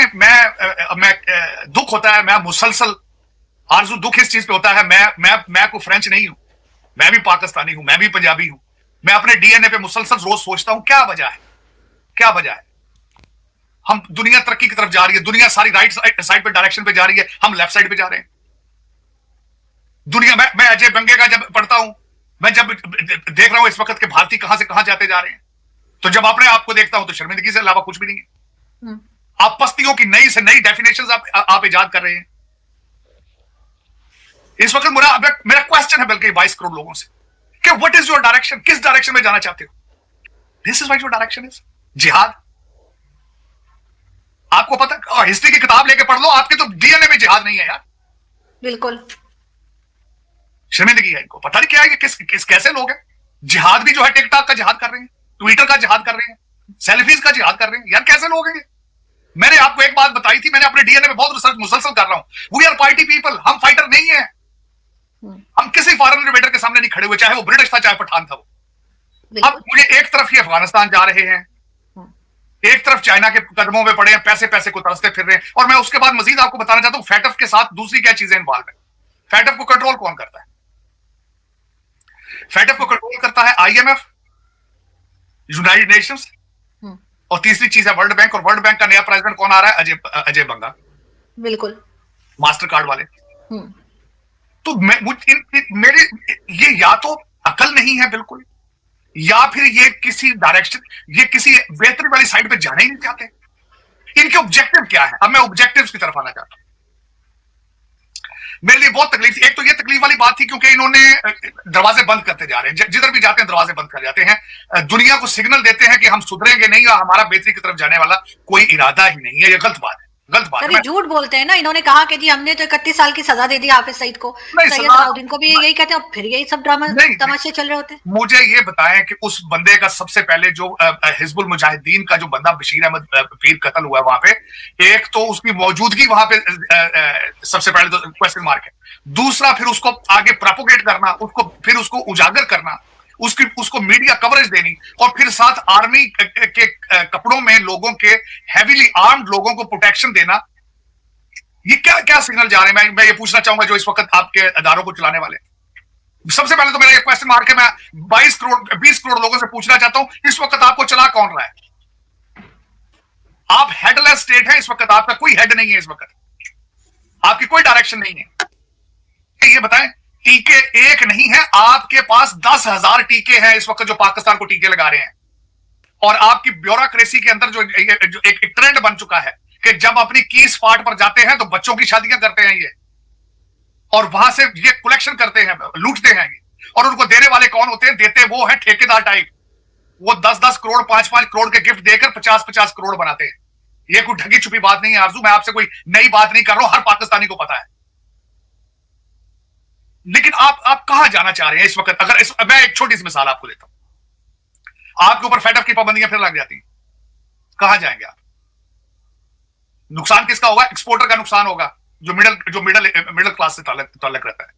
देखें, मैं दुख होता है, मैं मुसलसल आरजू दुख इस चीज पे होता है, मैं कोई फ्रेंच नहीं हूं, मैं भी पाकिस्तानी हूं, मैं भी पंजाबी हूं। मैं अपने डीएनए पे मुसलसल रोज सोचता हूं क्या वजह है, क्या वजह है। हम दुनिया तरक्की की तरफ जा रही है, दुनिया सारी राइट साइड पे डायरेक्शन पे जा रही है, हम लेफ्ट साइड पे जा रहे हैं। दुनिया मैं अजय बंगे का जब पढ़ता हूं, मैं जब देख रहा हूं इस वक्त के भारतीय कहां से कहां जाते जा रहे हैं, तो जब अपने आप को देखता हूं तो शर्मिंदगी से अलावा कुछ भी नहीं है। आप पस्तियों की नई से नई डेफिनेशंस आप इजाद कर रहे हैं। इस वक्त मेरा क्वेश्चन है बल्कि 22 करोड़ लोगों से कि व्हाट इज योर डायरेक्शन, किस डायरेक्शन में जाना चाहते हो? This is what your direction is जिहाद। आपको पता, हिस्ट्री की किताब लेके पढ़ लो, आपके तो डीएनए में जिहाद नहीं है यार। बिल्कुल शर्मिंदगी है इनको, पता नहीं क्या है कि किस कैसे लोग हैं। जिहाद भी जो है टिकटॉक का जिहाद कर रहे हैं, ट्विटर का जिहाद कर रहे हैं, सेल्फीज का जिहाद कर रहे हैं। यार कैसे लोग हैं ये? मैंने आपको एक बात बताई थी, मैंने अपने डीएनए में बहुत रिसर्च मुसलसल कर रहा हूं। वी आर पार्टी पीपल, हम फाइटर नहीं है। हम किसी फॉरेन इन्वेडर के सामने नहीं खड़े हुए, चाहे वो ब्रिटिश था चाहे पठान था वो। अब मुझे एक तरफ ये अफगानिस्तान जा रहे हैं, एक तरफ चाइना के कदमों में पड़े हैं, पैसे पैसे को तरसते फिर रहे हैं। और मैं उसके बाद मजीद आपको बताना चाहता हूं फैटफ के साथ दूसरी क्या चीजें इन्वॉल्व है। फैटफ को कंट्रोल कौन करता है? फैटफ को कंट्रोल करता है आईएमएफ, यूनाइटेड नेशंस, और तीसरी चीज है वर्ल्ड बैंक। और वर्ल्ड बैंक का नया प्रेसिडेंट कौन आ रहा है? अजय बंगा। बिल्कुल, मास्टर कार्ड वाले। तो मेरे ये या तो अकल नहीं है बिल्कुल, या फिर ये किसी डायरेक्शन, ये किसी बेहतरी वाली साइड पे जाना ही नहीं चाहते। इनके ऑब्जेक्टिव क्या है? अब मैं ऑब्जेक्टिव्स की तरफ आना चाहता हूं। मेरे लिए बहुत तकलीफ थी। एक तो ये तकलीफ वाली बात थी क्योंकि इन्होंने दरवाजे बंद करते जा रहे हैं, जिधर भी जाते हैं दरवाजे बंद कर जाते हैं, दुनिया को सिग्नल देते हैं कि हम सुधरेंगे नहीं और हमारा बेहतरी की तरफ जाने वाला कोई इरादा ही नहीं है। ये गलत बात है, गलत बात है। झूठ बोलते हैं ना। इन्होंने कहा कि जी हमने तो 31 साल की सजा दे दी हाफिज सईद को, सैयद अलाउद्दीन को भी यही कहते हैं, फिर यही सब ड्रामा तमाशे चल रहे होते हैं। मुझे ये बताएं कि उस बंदे का सबसे पहले जो हिजबुल मुजाहिदीन का जो बंदा बशीर अहमद पीर कत्ल हुआ वहां पे, एक तो उसकी मौजूदगी वहां पे सबसे पहले तो क्वेश्चन मार्क है। दूसरा फिर उसको आगे प्रोपोगेट करना, फिर उसको उजागर करना, उसको मीडिया कवरेज देनी, और फिर साथ आर्मी के कपड़ों में लोगों के हैवीली आर्म्ड लोगों को प्रोटेक्शन देना। ये क्या क्या सिग्नल जा रहे हैं? मैं ये पूछना चाहूंगा जो इस वक्त आपके अदारों को चलाने वाले। सबसे पहले तो मेरा ये क्वेश्चन मार्क है, मैं 20 करोड़ लोगों से पूछना चाहता हूं, इस वक्त आपको चला कौन रहा है? आप हेडलेस स्टेट है इस वक्त, आपका कोई हेड नहीं है इस वक्त, आपकी कोई डायरेक्शन नहीं है। ये बताएं, टीके एक नहीं है, आपके पास 10,000 टीके हैं इस वक्त जो पाकिस्तान को टीके लगा रहे हैं। और आपकी ब्यूरोक्रेसी के अंदर जो एक ट्रेंड बन चुका है कि जब अपनी की स्पॉट पर जाते हैं तो बच्चों की शादियां करते हैं ये, और वहां से ये कलेक्शन करते हैं, लूटते हैं ये। और उनको देने वाले कौन होते हैं? देते वो हैं ठेकेदार टाइप। वो 10-10 करोड़ 5-5 करोड़ के गिफ्ट देकर 50-50 करोड़ बनाते हैं। ये कोई ढकी छुपी बात नहीं है आरजू, मैं आपसे कोई नई बात नहीं कर रहा हूं, हर पाकिस्तानी को पता है। लेकिन आप कहां जाना चाह रहे हैं इस वक्त? अगर मैं एक छोटी सी मिसाल आपको देता हूं, आपके ऊपर फैटफ की पाबंदियां फिर लग जाती हैं, कहां जाएंगे आप? नुकसान किसका होगा? एक्सपोर्टर का नुकसान होगा, जो मिडिल क्लास से ताल्लुक रहता है।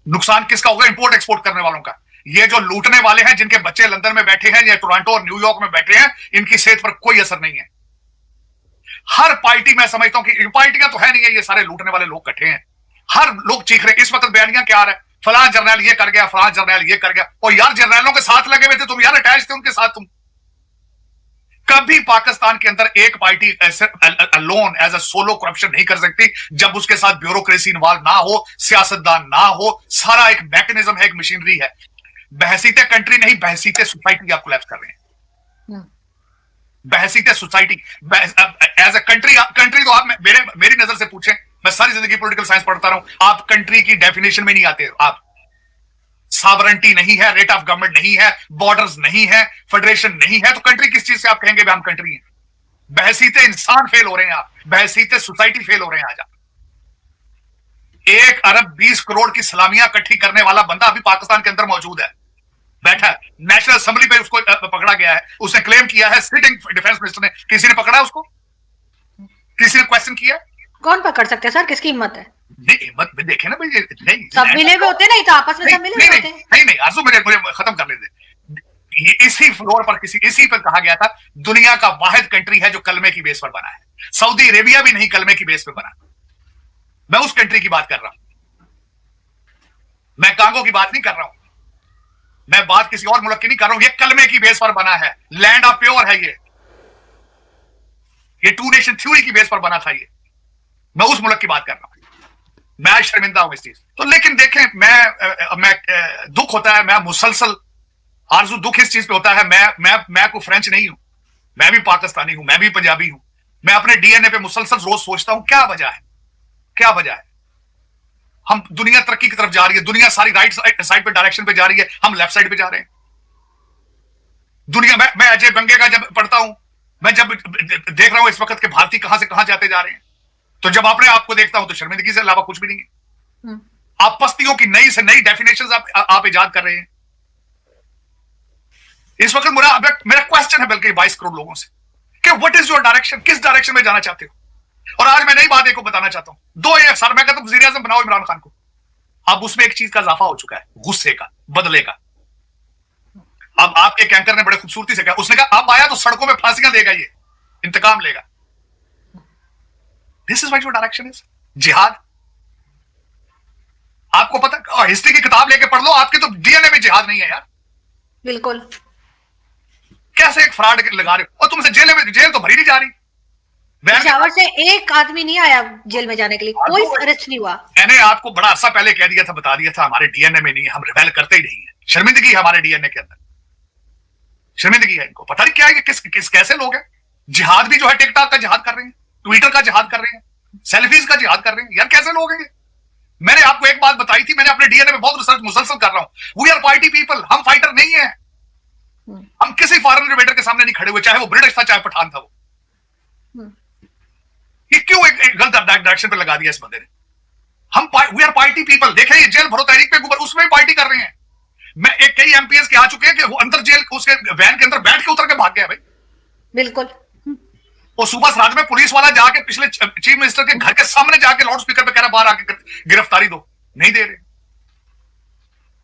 नुकसान किसका होगा? इंपोर्ट एक्सपोर्ट करने वालों का। ये जो लूटने वाले हैं, जिनके बच्चे लंदन में बैठे हैं या टोरंटो और न्यूयॉर्क में बैठे हैं, इनकी सेहत पर कोई असर नहीं है। हर पार्टी, मैं समझता हूं कि पार्टियां तो है नहीं है, ये सारे लूटने वाले लोग इकट्ठे हैं। हर लोग चीख रहे हैं इस वक्त, बयानियां क्या आ रहा है, फलां जर्नैल ये कर गया, फलां जर्नैल ये कर गया। और यार जर्नैलों के साथ लगे हुए थे तुम, यार अटैच थे उनके साथ तुम। कभी पाकिस्तान के अंदर एक party alone as a solo corruption नहीं कर सकती जब उसके साथ ब्यूरोक्रेसी इन्वॉल्व ना हो, सियासतदान ना हो। सारा एक मैकेनिज्म है, एक मशीनरी है। बहसीते कंट्री नहीं, बहसीते सोसाइटी आप कोलैप्स कर रहे हैं। बहसीते सोसाइटी एज अ कंट्री तो आप मेरी नजर से पूछें, मैं सारी जिंदगी पॉलिटिकल साइंस पढ़ता रहा हूं, आप कंट्री की डेफिनेशन में नहीं आते। आप सॉवरेंटी नहीं है, रेट ऑफ गवर्नमेंट नहीं है, बॉर्डर्स नहीं है, फेडरेशन नहीं है, तो कंट्री किस चीज से आप कहेंगे हम कंट्री हैं? बहसीते इंसान फेल हो रहे हैं आप, बहसीते सोसाइटी फेल हो रहे हैं आज आप। 1 अरब 20 करोड़ की सलामियां इकट्ठी करने वाला बंदा अभी पाकिस्तान के अंदर मौजूद है, बैठा है। नेशनल असेंबली पे उसको पकड़ा गया है, उसने क्लेम किया है, सिटिंग डिफेंस मिनिस्टर ने। किसी ने पकड़ा उसको? किसी ने क्वेश्चन किया? कौन पकड़ सकते हैं सर? किसकी हिम्मत है? नहीं, हिम्मत में देखे ना भाई, नहीं सब मिले हुए होते नहीं तो आपस में सब मिले हुए होते। नहीं आरज़ू, मुझे खत्म कर लेते। इसी फ्लोर पर इसी पर कहा गया था, दुनिया का वाहिद कंट्री है जो कलमे की बेस पर बना है। सऊदी अरेबिया भी नहीं कलमे की बेस पे बना। मैं उस कंट्री की बात कर रहा हूं, मैं कांगो की बात नहीं कर रहा हूं, मैं बात किसी और मुल्क की नहीं कर रहा हूं। ये कलमे की बेस पर बना है, लैंड ऑफ प्योर है ये टू नेशन थ्योरी की बेस पर बना था ये। मैं उस मुल्क की बात कर रहा हूं, मैं आज शर्मिंदा हूं इस चीज तो। लेकिन देखें, मैं दुख होता है, मैं मुसलसल आरजू दुख इस चीज पे होता है। मैं कोई फ्रेंच नहीं हूं, मैं भी पाकिस्तानी हूं, मैं भी पंजाबी हूं। मैं अपने डीएनए पे मुसलसल रोज सोचता हूं क्या वजह है, क्या वजह है। हम दुनिया तरक्की की तरफ जा रही है, दुनिया सारी राइट साइड पे डायरेक्शन पे जा रही है, हम लेफ्ट साइड पे जा रहे हैं। दुनिया मैं अजय बंगे का जब पढ़ता हूं, मैं जब देख रहा हूं इस वक्त के भारतीय कहां से कहां जाते जा रहे हैं, तो जब अपने आप को देखता हूं तो शर्मिंदगी से अलावा कुछ भी नहीं है। आप पस्तियों की नई से नई डेफिनेशंस आप इजाद कर रहे हैं इस वक्त। मेरा क्वेश्चन है बल्कि 22 करोड़ लोगों से कि व्हाट इज योर डायरेक्शन, किस डायरेक्शन में जाना चाहते हो। और आज मैं नई बात को बताना चाहता हूं, दो एक सर मैं कहता हूं वज़ीर-ए-आज़म बनाओ इमरान खान को। अब उसमें एक चीज का इजाफा हो चुका है, गुस्से का, बदले का। अब आपके एंकर ने बड़े खूबसूरती से कहा, उसने कहा अब आया तो सड़कों में फांसियां देगा, ये इंतकाम लेगा। This is what your direction is, जिहाद। आपको पता, हिस्ट्री की किताब लेके पढ़ लो, आपके तो डीएनए में जिहाद नहीं है यार। बिल्कुल। कैसे एक फ्रॉड लगा रहे हो, और तुमसे जेल तो भरी नहीं जा रही। पेशावर से एक आदमी नहीं आया जेल में जाने के लिए, कोई अरेस्ट नहीं हुआ। मैंने आपको बड़ा अरसा पहले कह दिया था, बता दिया था, हमारे डीएनए में नहीं है, हम रिबेल करते ही नहीं है। शर्मिंदगी है हमारे डीएनए के अंदर, शर्मिंदगी है। इनको पता नहीं क्या है, किस कैसे लोग हैं। जिहाद भी जो है टिकटॉक का जिहाद कर रहे हैं, ट्विटर का जिहाद कर रहे हैं, सेल्फीज का जिहाद कर रहे हैं। यार कैसे लोग हैं। मैंने आपको एक बात बताई थी, मैंने अपने डीएनए में बहुत रिसर्च मुसलसल कर रहा हूं। वी आर पार्टी पीपल, हम फाइटर नहीं है। हम किसी फॉरेन इन्वेडर के सामने नहीं खड़े हुए, चाहे वो ब्रिटिश था चाहे पठान था वो। ये क्यों एक गलत डायरेक्शन पे लगा दिया इस बंदे ने। हम वी आर पार्टी पीपल। देखें ये जेल भरो तहरीक पे गुबर, उसमें पार्टी कर रहे हैं। मैं एक कई एमपीएस के आ चुके हैं कि वो अंदर जेल उसके वैन के अंदर बैठ के उतर के भाग गया भाई। बिल्कुल। वो सुबह रात में पुलिस वाला जाके पिछले चीफ मिनिस्टर के घर के सामने जाके लाउड स्पीकर पे कह रहा बाहर आके गिरफ्तारी दो, नहीं दे रहे।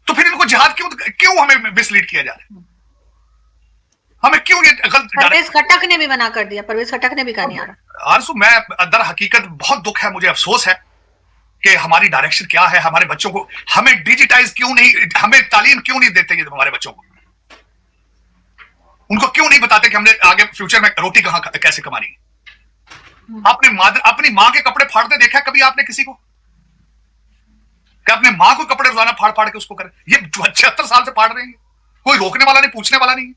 तो फिर इनको जिहाद क्यों हमें मिसलीड किया जा रहा है, हमें क्यों ये गलत। परवेज खट्टक ने भी मना कर दिया, परवेज खट्टक ने भी कहा नहीं आ रहा। आरज़ू, मैं अंदर हकीकत बहुत दुख है, मुझे अफसोस है कि हमारी डायरेक्शन क्या है। हमारे बच्चों को हमें डिजिटाइज क्यों नहीं, हमें तालीम क्यों नहीं देते ये हमारे बच्चों को। उनको क्यों नहीं बताते कि हमने आगे फ्यूचर में रोटी कहां कैसे कमानी है। अपनी मां के कपड़े फाड़ते देखा कभी आपने किसी को, कि अपने मां को कपड़े रोजाना फाड़ फाड़ के उसको करे। ये 76 साल से फाड़ रहे हैं, कोई रोकने वाला नहीं, पूछने वाला नहीं।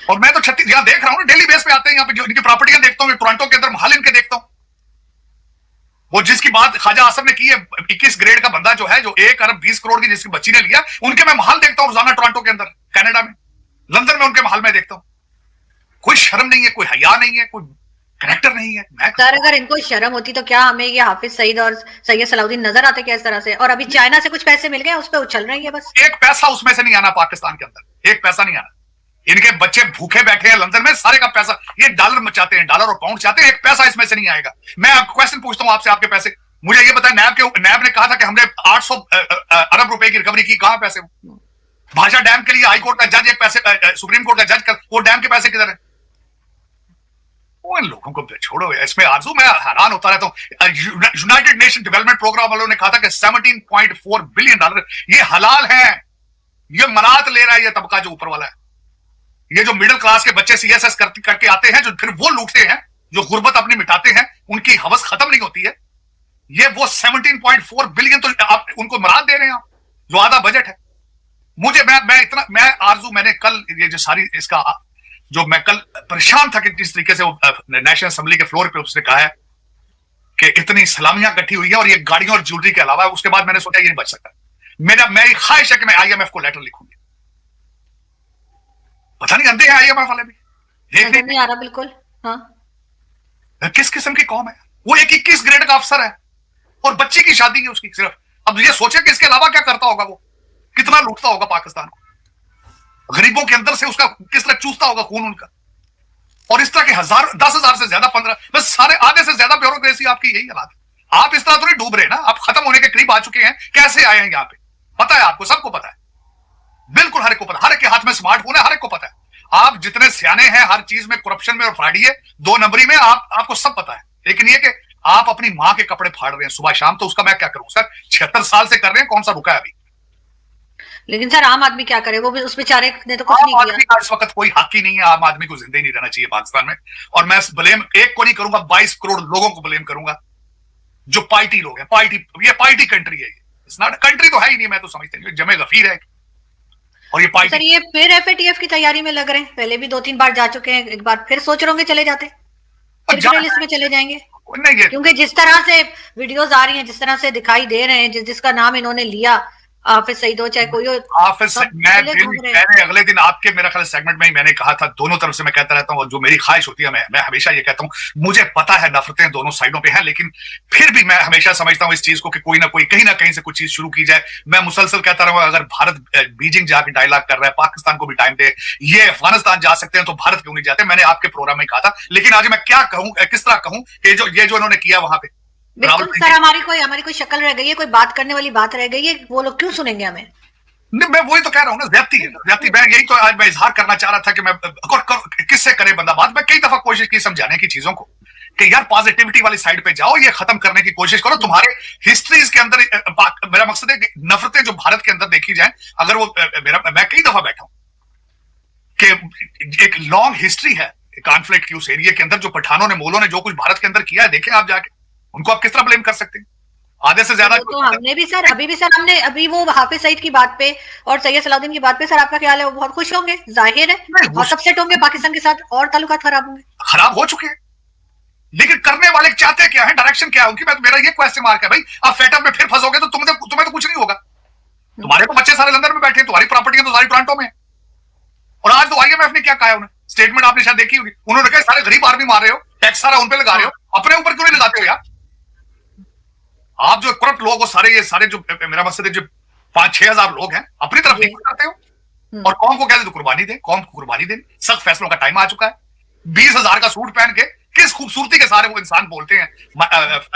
और मैं तो यहां देख रहा हूं, डेली बेस पे आते हैं, यहाँ पे इनकी प्रॉपर्टियां देखता हूं, टोरंटो के अंदर महल इनके देखता हूं। वो जिसकी बात ख्वाजा आसफ ने की है, 21 ग्रेड का बंदा जो है, जो 1 अरब 20 करोड़ की जिसकी बच्ची ने लिया, उनके मैं महल देखता हूं रोजाना, टोरंटो के अंदर, कनाडा में, लंदन में उनके महल में देखता हूं। कोई शर्म नहीं है, कोई हया नहीं है, कोई करेक्टर नहीं है। सर अगर इनको शर्म होती तो क्या हमें ये हाफिज सईद और सैयद सलाउद्दीन नजर आते क्या इस तरह से। और अभी चाइना से कुछ पैसे मिल गए, उस पर उछल रही है बस। एक पैसा उसमें से नहीं आना पाकिस्तान के अंदर, एक पैसा नहीं आना। इनके बच्चे भूखे बैठे हैं लंदन में, सारे का पैसा ये डॉलर में चाहते हैं, डॉलर और पाउंड चाहते हैं, एक पैसा इसमें से नहीं आएगा। मैं आपको क्वेश्चन पूछता हूं आपसे, आपके पैसे मुझे ये बताएं, नैब ने कहा था कि हमने 800 अरब रुपए की रिकवरी की, कहां पैसे। भाषा डैम के लिए हाई कोर्ट का जज एक पैसे, सुप्रीम कोर्ट का जज कर, वो डैम के पैसे किधर है। वो इन लोगों को छोड़ो इसमें। आरज़ू मैं हैरान होता रहता हूं। यूनाइटेड नेशन डेवलपमेंट प्रोग्राम वालों ने कहा था कि 17.4 बिलियन डॉलर ये हलाल है, ये मनात ले रहा है ये तबका जो ऊपर वाला है। ये जो मिडिल क्लास के बच्चे सीएसएस करके आते हैं, जो फिर वो लूटते हैं, जो गुर्बत अपनी मिटाते हैं, उनकी हवस खत्म नहीं होती है। ये वो 17.4 बिलियन तो आप उनको मराद दे रहे हैं, आप जो आधा बजट है। मुझे मैं आरज़ू, मैंने कल ये जो सारी इसका जो मैं कल परेशान था कि जिस तरीके से नेशनल असेंबली के फ्लोर पे उसने कहा है कि इतनी सलामियां इकट्ठी हुई है और ये गाड़ियों और ज्वेलरी के अलावा, उसके बाद मैंने सोचा ये नहीं बच सकता। मेरी ख्वाहिश है कि मैं आईएमएफ को लेटर लिखूंगी। पता नहीं अंधे हैं आईएमएफ वाले भी, देखने नहीं आ रहा। बिल्कुल हाँ। किस किस्म की कौम है वो। एक 21 ग्रेड का अफसर है और बच्ची की शादी है उसकी सिर्फ। अब ये सोचे कि इसके अलावा क्या करता होगा, वो कितना लूटता होगा पाकिस्तान को, गरीबों के अंदर से उसका किस तरह चूसता होगा खून उनका। और इस तरह के 10,000 से ज्यादा 15, बस सारे आधे से ज्यादा ब्यूरोक्रेसी आपकी यही हालात है। आप इस तरह तो नहीं डूब रहे ना, आप खत्म होने के करीब आ चुके हैं। कैसे आए हैं यहाँ पे, पता है आपको, सबको पता है, बिल्कुल हर एक को पता। हर एक के हाथ में स्मार्टफोन है, हर एक को पता है। आप जितने सियाने हैं हर चीज में, करप्शन में और फ्रॉडी है, 2 नंबरी में, आपको सब पता है। लेकिन ये कि आप अपनी माँ के कपड़े फाड़ रहे हैं सुबह शाम, तो उसका मैं क्या करूं सर? 76 साल से कर रहे हैं, कौन सा रुका है अभी? लेकिन सर आम आदमी क्या करे, वो भी उस बेचारे ने तो कुछ नहीं आम किया। आदमी का इस वक्त कोई हक ही नहीं है, आम आदमी को जिंदा ही नहीं रहना चाहिए पाकिस्तान में। और मैं ब्लेम एक को नहीं करूंगा, 22 करोड़ लोगों को ब्लेम करूंगा जो पार्टी लोग हैं। ये पार्टी कंट्री है, इट्स नॉट कंट्री तो है ही नहीं, मैं तो समझता हूँ जमे गफीर है। और ये पार्टी सर ये फिर एफएटीएफ की तैयारी में लग रहे हैं, पहले भी 2-3 बार जा चुके हैं, एक बार फिर सोच रहे होंगे चले जाते, फिर ग्रे लिस्ट में चले जाएंगे। नहीं, क्योंकि जिस तरह से वीडियोस आ रही हैं, जिस तरह से दिखाई दे रहे हैं, जिसका नाम इन्होंने लिया, हाफिज सईद हो चाहे कोई हो, मैंने अगले दिन आपके मेरा ख्याल सेगमेंट में ही मैंने कहा था, दोनों तरफ से मैं कहता रहता हूँ, और जो मेरी ख्वाहिश होती है, मैं हमेशा ये कहता हूँ, मुझे पता है नफरतें दोनों साइडों पे हैं, लेकिन फिर भी मैं हमेशा समझता हूँ इस चीज को कि कोई ना कोई कहीं ना कहीं से कुछ चीज शुरू की जाए। मैं मुसलसल कहता रहूँ, अगर भारत बीजिंग जाके डायलॉग कर रहा है, पाकिस्तान को भी टाइम दे, ये अफगानिस्तान जा सकते हैं, तो भारत क्यों नहीं जाते? मैंने आपके प्रोग्राम में कहा था। लेकिन आज मैं क्या कहूँ, किस तरह कहूँ कि जो इन्होंने किया वहां पे, बिल्कुल सर, हमारी कोई शक्ल रह गई है, कोई बात करने वाली बात रह गई है, वो लोग क्यों सुनेंगे हमें? नहीं, मैं वही तो कह रहा हूँ ना, ज्यादती है, ज्यादती। मैं यही तो आज मैं इजहार करना चाह रहा था कि मैं किससे करे बंदा बात। मैं कई दफा कोशिश की समझाने की चीजों को कि यार पॉजिटिविटी वाली साइड पे जाओ, ये खत्म करने की कोशिश करो। तुम्हारे हिस्ट्रीज के अंदर मेरा मकसद है कि नफरतें जो भारत के अंदर देखी जाए, अगर वो मैं कई दफा बैठा हूं कि एक लॉन्ग हिस्ट्री है कॉन्फ्लिक्ट की उस एरिया के अंदर, जो पठानों ने मोलों ने जो कुछ भारत के अंदर किया है, देखें आप जाके, उनको आप किस तरह ब्लेम कर सकते हैं? आधे से ज्यादा तो हमने भी सर, अभी भी सर, हमने अभी वो हाफिज सईद की बात पे और सैयद सलाउद्दीन की बात पे सर, आपका ख्याल है वो बहुत खुश होंगे? जाहिर है बहुत अपसेट होंगे, पाकिस्तान के साथ और ताल्लुकात खराब होंगे, खराब हो चुके हैं। लेकिन करने वाले चाहते क्या है, डायरेक्शन क्या है उनकी? मेरा ये क्वेश्चन मार्क है भाई। आप फेटअप में फिर फंसोगे तो तुम्हें तो कुछ नहीं होगा। तुम्हारे तो बच्चे सारे लंदन में बैठे हैं, तुम्हारी प्रॉपर्टी तो सारी टोरंटो में। और आज तो आईएमएफ ने क्या कहा है, उन्हें स्टेटमेंट आपने शायद देखी होगी, उन्होंने कहा सारे गरीब आदमी मार रहे हो, टैक्स सारा उन पे लगा रहे हो, अपने ऊपर क्यों नहीं लगाते हो यार? आप जो करप्ट लोग हो सारे, ये सारे जो, मेरा मकसद है जो 5-6 हजार लोग हैं, अपनी तरफ नहीं करते हो और कौम को कहते तो कुर्बानी दें, कौम को कुर्बानी दें। सख्त फैसलों का टाइम आ चुका है। 20,000 का सूट पहन के किस खूबसूरती के सारे वो इंसान बोलते हैं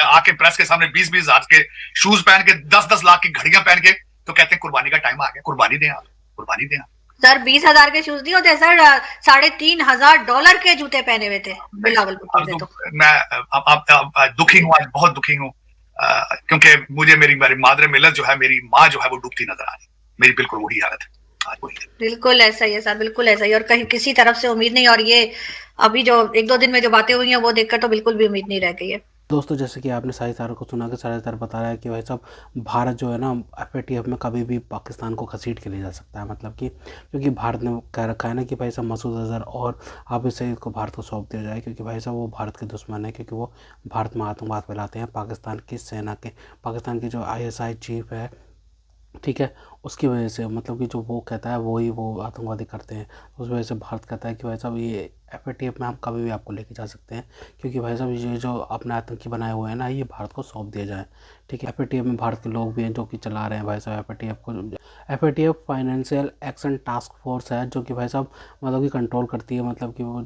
आके प्रेस के सामने, 20-20 हजार के शूज पहन के, 10-10 लाख की घड़ियां पहन के, तो कहते हैं कुर्बानी का टाइम आ गया। कुर्बानी दें आप, कुर्बानी दें आप। सर 20,000 के शूज नहीं होते सर, $3,500 के जूते पहने हुए थे बिलावल भुट्टो ने। तो मैं दुखी हूँ, आज बहुत दुखी हूँ, क्योंकि मुझे मेरी मादरे मिलत जो है, मेरी माँ जो है, वो डूबती नजर आ रही। मेरी बिल्कुल वही हालत है आज, वही है। बिल्कुल ऐसा ही है सर, बिल्कुल ऐसा ही, और कहीं किसी तरफ से उम्मीद नहीं। और ये अभी जो 1-2 दिन में जो बातें हुई हैं, वो देखकर तो बिल्कुल भी उम्मीद नहीं रह गई है। दोस्तों, जैसे कि आपने साहिद सर को सुना कि साहिद सर बता रहा है कि भाई साहब भारत जो है ना एफएटीएफ में कभी भी पाकिस्तान को घसीट के ले जा सकता है। मतलब कि क्योंकि भारत ने कह रखा है ना कि भाई साहब मसूद अजहर और हाफिज सईद को भारत को सौंप दिया जाए, क्योंकि भाई साहब वो भारत के दुश्मन है, क्योंकि वो भारत में आतंकवाद फैलाते हैं। पाकिस्तान की सेना के, पाकिस्तान की जो आईएसआई चीफ है, ठीक है, उसकी वजह से, मतलब कि जो वो कहता है वही वो आतंकवादी करते हैं। उस वजह से भारत कहता है कि भाई साहब ये एफएटीएफ में हम कभी भी आपको लेके जा सकते हैं, क्योंकि भाई साहब ये जो अपने आतंकी बनाए हुए हैं ना, ये भारत को सौंप दिया जाए। ठीक है, एफएटीएफ में भारत के लोग भी हैं जो कि चला रहे हैं भाई साहब एफएटीएफ को। FATF financial action task force है, जो कि भाई साहब मतलब कि कंट्रोल करती है, मतलब कि वो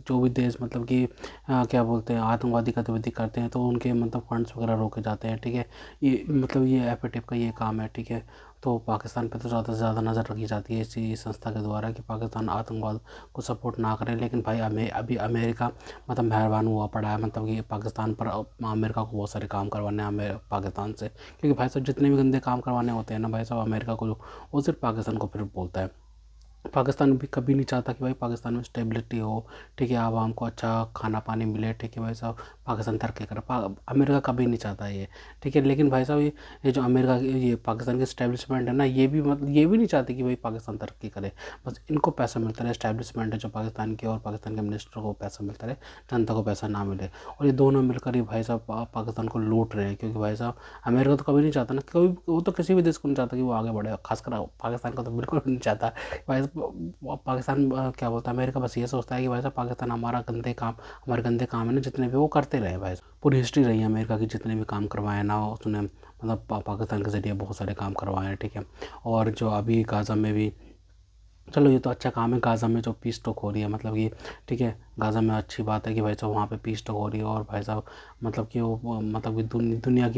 जो भी देश मतलब कि क्या बोलते हैं आतंकवादी गतिविधि करते हैं, तो उनके मतलब फंड्स वगैरह रोके जाते हैं। ठीक है, ये मतलब ये एफएटीएफ का ये काम है। ठीक है, तो पाकिस्तान पे तो ज़्यादा से ज़्यादा नज़र रखी जाती है इसी संस्था के द्वारा कि पाकिस्तान आतंकवाद को सपोर्ट ना करे। लेकिन भाई अभी अमेरिका मतलब मेहरबान हुआ पड़ा है, मतलब कि पाकिस्तान पर अमेरिका को बहुत सारे काम करवाने हैं पाकिस्तान से, क्योंकि भाई साहब जितने भी गंदे काम करवाने होते हैं ना भाई साहब, अमेरिका को वो सिर्फ पाकिस्तान को फिर बोलता है। पाकिस्तान भी कभी नहीं चाहता कि भाई पाकिस्तान में स्टेबिलिटी हो। ठीक है, आवाम को अच्छा खाना पानी मिले। ठीक है भाई साहब, पाकिस्तान तरक्की करे, अमेरिका कभी नहीं चाहता ये। ठीक है, लेकिन भाई साहब ये जो अमेरिका ये पाकिस्तान की स्टैब्लिशमेंट है ना, ये भी मतलब ये भी नहीं चाहती कि भाई पाकिस्तान तरक्की करे। बस इनको पैसा मिलता रहे, स्टैब्लिशमेंट है जो पाकिस्तान की, और पाकिस्तान के मिनिस्टर को पैसा मिलता रहे, जनता को पैसा ना मिले। और ये दोनों मिलकर ही भाई साहब पाकिस्तान को लूट रहे हैं, क्योंकि भाई साहब अमेरिका तो कभी नहीं चाहता ना, कभी वो तो किसी भी देश को नहीं चाहता कि वो आगे बढ़े, खासकर पाकिस्तान को तो बिल्कुल नहीं चाहता। भाई पाकिस्तान क्या बोलता है, अमेरिका बस ये सोचता है कि भाई साहब पाकिस्तान हमारे गंदे काम है ना जितने भी, वो करते रहे। भाई पूरी हिस्ट्री रही है अमेरिका की, जितने भी काम करवाए ना उसने मतलब पाकिस्तान के ज़रिए बहुत सारे काम करवाए हैं। ठीक है, और जो अभी गाज़ा में भी, चलो ये तो अच्छा काम है, गाज़ा में जो पीस टॉक हो रही है, मतलब कि ठीक है, गाज़ा में अच्छी बात है कि भाई साहब वहाँ पे पीस टॉक हो रही है, और भाई साहब मतलब कि वो मतलब कि दुनिया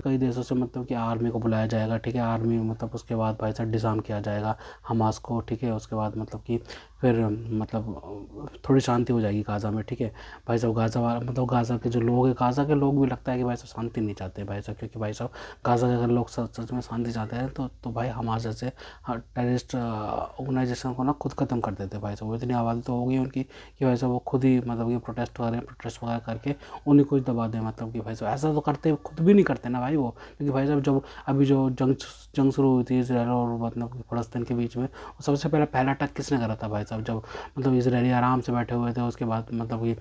कई देशों से मतलब कि आर्मी को बुलाया जाएगा, ठीक है। आर्मी मतलब उसके बाद भाई साहब डिसआर्म किया जाएगा हमास को, ठीक है। उसके बाद मतलब कि फिर मतलब थोड़ी शांति हो जाएगी गाज़ा में, ठीक है। भाई साहब गाज़ा वाला मतलब गाज़ा के जो लोग हैं, गाज़ा के लोग भी लगता है कि भाई साहब शांति नहीं चाहते भाई साहब, क्योंकि भाई साहब गाज़ा के अगर लोग सच में शांति चाहते हैं तो भाई हमास जैसे टेररिस्ट ऑर्गेनाइजेशन को ना खुद ख़त्म कर देते भाई साहब। वो इतनी आबादी तो हो गई उनकी कि भाई साहब वो खुद ही मतलब कि प्रोटेस्ट वगैरह करके उन्हीं को ही दबा दें, मतलब कि भाई साहब ऐसा तो करते खुद भी नहीं करते ना भाई वो, क्योंकि भाई साहब जब अभी जो जंग शुरू हुई थी इसराइल और मतलब कि फ़लस्तीन के बीच में, वो सबसे पहला अटैक किसने करा था भाई साहब? जब मतलब इसराइली आराम से बैठे हुए थे, उसके बाद मतलब कि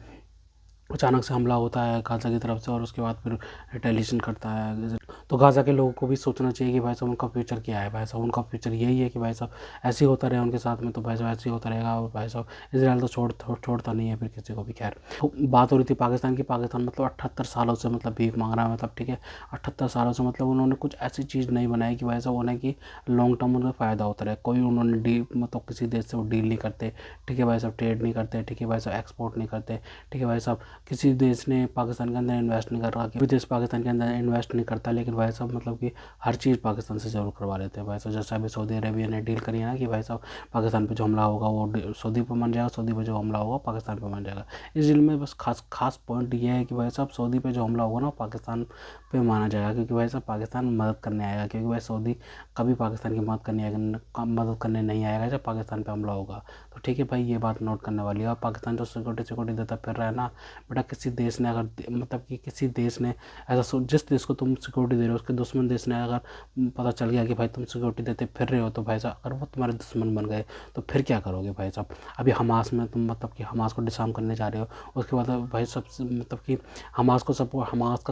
अचानक से हमला होता है गाज़ा की तरफ से, और उसके बाद फिर रिटेलिएशन करता है। तो गाज़ा के लोगों को भी सोचना चाहिए कि भाई साहब उनका फ्यूचर क्या है भाई साहब। उनका फ्यूचर यही है कि भाई साहब ऐसे ही होता रहे उनके साथ में, तो भाई साहब ऐसे ही होता रहेगा। और भाई साहब इसराइल तो छोड़ता नहीं है फिर किसी को भी। खैर, तो बात हो रही थी पाकिस्तान की। पाकिस्तान मतलब 78 सालों से मतलब भीख मांग रहा है, मतलब ठीक है 78 सालों से मतलब उन्होंने कुछ ऐसी चीज़ नहीं बनाई कि भाई साहब उन्हें कि लॉन्ग टर्म उन्हें फ़ायदा होता रहे। कोई उन्होंने डील मतलब किसी देश से वो डील नहीं करते, ठीक है भाई साहब। ट्रेड नहीं करते, ठीक है भाई साहब। एक्सपोर्ट नहीं करते, ठीक है भाई साहब। किसी देश ने पाकिस्तान के अंदर इन्वेस्ट नहीं कर रहा, कि देश पाकिस्तान के अंदर इन्वेस्ट नहीं करता, लेकिन भाई साहब मतलब कि हर चीज़ पाकिस्तान से ज़रूर करवा लेते हैं भाई साहब। जैसे अभी सऊदी अरेबिया ने डील करी है ना कि भाई साहब पाकिस्तान पे जो हमला होगा वो सऊदी पे मान जाएगा, सऊदी पे जो हमला होगा पाकिस्तान पे मान जाएगा। इस डील में बस खास पॉइंट ये है कि भाई साहब सऊदी पे जो हमला होगा ना पाकिस्तान पे माना जाएगा, क्योंकि भाई साहब पाकिस्तान मदद करने आएगा, क्योंकि भाई सऊदी कभी पाकिस्तान की मदद करने नहीं आएगा जब पाकिस्तान पे हमला होगा। तो ठीक है भाई, ये बात नोट करने वाली है। और पाकिस्तान जो सिक्योरिटी देता फिर रहा है ना बेटा, किसी देश ने अगर मतलब कि किसी देश ने ऐसा जिस देश को तुम सिक्योरिटी दे रहे हो उसके दुश्मन देश ने अगर पता चल गया कि भाई तुम सिक्योरिटी देते फिर रहे हो, तो भाई साहब अगर वो तुम्हारे दुश्मन बन गए तो फिर क्या करोगे भाई साहब? अभी हमास में तुम मतलब कि हमास को डिसआर्म करने जा रहे हो, उसके बाद भाई सबसे मतलब कि हमास का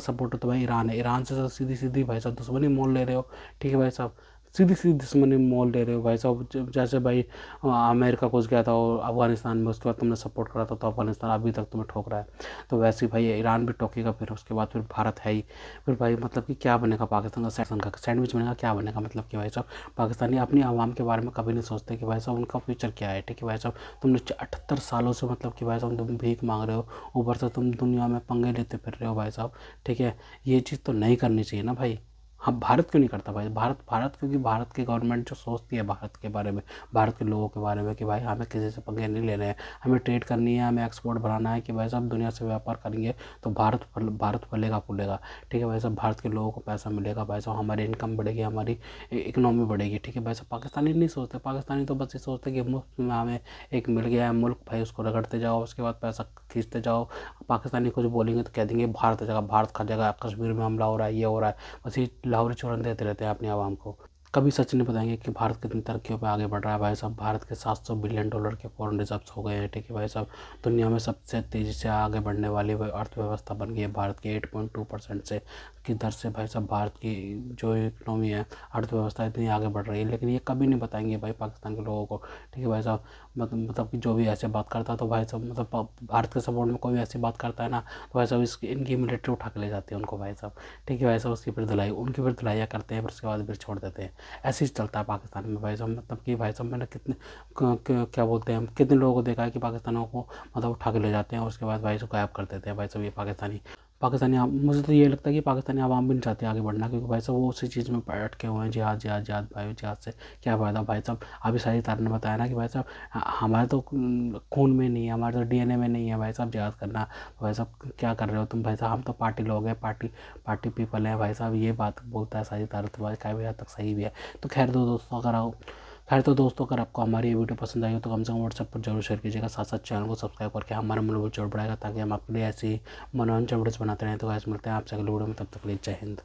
सपोर्ट तो भाई ईरान है। ईरान से तो सीधी सीधी भाई साहब दुश्मनी मोल ले रहे हो, ठीक है भाई साहब। सीधी सीधी दुश्मनी मोल ले रहे हो भाई साहब। जैसे भाई अमेरिका घुस गया था और अफगानिस्तान में, उसके बाद तुमने सपोर्ट करा था तो अफगानिस्तान अभी तक तुम्हें ठोक रहा है। तो वैसे ही भाई ईरान भी टोकेगा, फिर उसके बाद फिर भारत है ही। फिर भाई मतलब कि क्या बनेगा पाकिस्तान का सैंडविच बनेगा, क्या बनेगा? मतलब कि भाई साहब पाकिस्तानी अपनी आवाम के बारे में कभी नहीं सोचते कि भाई साहब उनका फ्यूचर क्या है, ठीक है भाई साहब। तुमने 78 सालों से मतलब कि भाई साहब तुम भीख मांग रहे हो, ऊपर से तुम दुनिया में पंगे लेते फिर रहे हो भाई साहब, ठीक है। ये चीज़ तो नहीं करनी चाहिए ना भाई। हाँ, भारत क्यों नहीं करता भाई? भारत क्योंकि भारत की गवर्नमेंट जो सोचती है भारत के बारे में, भारत के लोगों के बारे में कि भाई हमें किसी से पंगे नहीं लेने हैं, हमें ट्रेड करनी है, हमें एक्सपोर्ट बढ़ाना है, कि भाई साहब दुनिया से व्यापार करेंगे तो भारत फलेगा फूलेगा, ठीक है भाई साहब। भारत के लोगों को पैसा मिलेगा भाई साहब, हमारी इनकम बढ़ेगी, हमारी इकोनॉमी बढ़ेगी, ठीक है भाई साहब। पाकिस्तानी नहीं सोचते, पाकिस्तानी तो बस ये सोचते कि मुफ्त में हमें एक मिल गया है मुल्क, भाई उसको रगड़ते जाओ, उसके बाद पैसा खींचते जाओ। पाकिस्तानी कुछ बोलेंगे तो कह देंगे भारत जगह, भारत खा जाएगा, कश्मीर में हमला हो रहा है, ये हो रहा है। बस ये लाहौरी चूरन देते रहते हैं अपनी आवाम को। कभी सच नहीं बताएंगे कि भारत कितनी तरक्कियों पे आगे बढ़ रहा है भाई साहब। भारत के 700 बिलियन डॉलर के फॉरेन रिजर्व्स हो गए हैं, ठीक है भाई साहब। दुनिया में सबसे तेज़ी से आगे बढ़ने वाली अर्थव्यवस्था बन गई है भारत की 8.2% से की दर से भाई साहब। भारत की जो इकनॉमी है, अर्थव्यवस्था इतनी आगे बढ़ रही है, लेकिन ये कभी नहीं बताएंगे भाई पाकिस्तान के लोगों को, ठीक है भाई साहब। मतलब कि जो भी ऐसे बात करता है तो भाई साहब मतलब भारत के सपोर्ट में कोई भी ऐसी बात करता है ना, तो भाई साहब इनकी मिलिट्री उठा के ले जाती है उनको भाई साहब, ठीक है भाई साहब। उसकी फिर धुलाइयाँ करते हैं, फिर उसके बाद फिर छोड़ देते हैं। ऐसे ही चलता है पाकिस्तान में भाई साहब। मतलब कि भाई साहब मैंने क्या बोलते हैं, कितने लोगों को देखा है कि पाकिस्तानियों को मतलब उठा के ले जाते हैं, उसके बाद भाई साहब गायब कर देते हैं भाई साहब। ये पाकिस्तानी मुझे तो ये लगता है कि पाकिस्तानी आवाम भी नहीं चाहती आगे बढ़ना, क्योंकि भाई साहब वो उसी चीज़ में अटके हुए हैं, जिहाद भाई। जिहाद से क्या फ़ायदा भाई साहब? अभी सारी तार ने बताया ना कि भाई साहब हमारे तो खून में नहीं है, हमारे तो डीएनए में नहीं है भाई साहब जिहाद करना। भाई साहब क्या कर रहे हो तुम भाई साहब? हम तो पार्टी लोग हैं, पार्टी पीपल हैं भाई साहब। ये बात बोलता है सारी तार, तो भाई काफ़ी हद तक सही भी है। तो खैर दोस्तों अगर आपको हमारी ये वीडियो पसंद आई हो तो कम से कम व्हाट्सएप पर जरूर शेयर कीजिएगा। साथ साथ चैनल को सब्सक्राइब करके हमारा मनोबल जोड़ बढ़ाएगा, ताकि हम आपके लिए ऐसी मनोरंजन वीडियोस बनाते रहें। तो गाइस मिलते हैं आपसे अगले वीडियो में, तब तक के लिए जय हिंद।